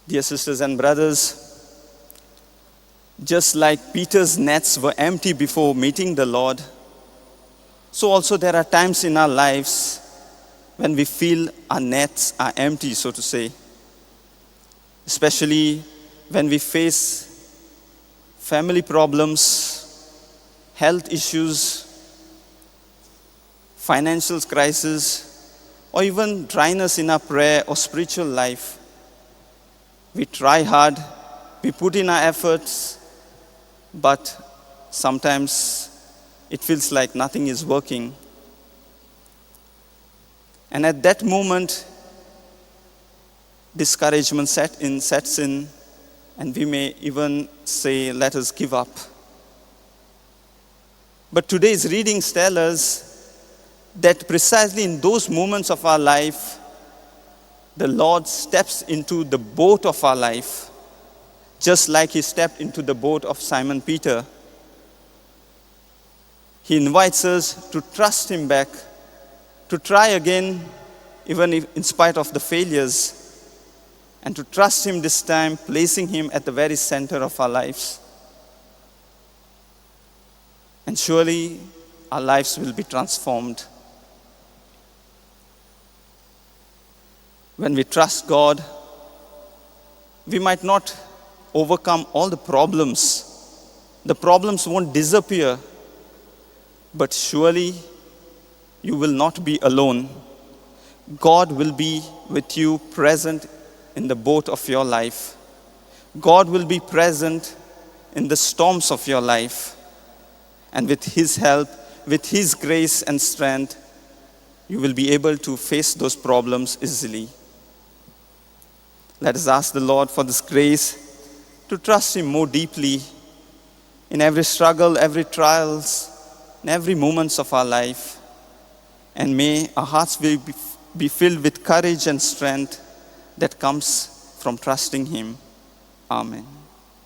Dear sisters and brothers, just like Peter's nets were empty before meeting the Lord, so also there are times in our lives when we feel our nets are empty, so to say. Especially when we face family problems, health issues, financial crisis, or even dryness in our prayer or spiritual life. We try hard, we put in our efforts, but sometimes it feels like nothing is working. And at that moment, discouragement sets in, and we may even say, let us give up. But today's readings tell us that precisely in those moments of our life, the Lord steps into the boat of our life, just like he stepped into the boat of Simon Peter. He invites us to trust him back, to try again, even if in spite of the failures, and to trust him this time, placing him at the very center of our lives. And surely our lives will be transformed. When we trust God, we might not overcome all the problems. The problems won't disappear, but surely you will not be alone. God will be with you, present in the boat of your life. God will be present in the storms of your life. And with his help, with his grace and strength, you will be able to face those problems easily. Let us ask the Lord for this grace to trust him more deeply in every struggle, every trials, in every moments of our life. And may our hearts be filled with courage and strength that comes from trusting him. Amen.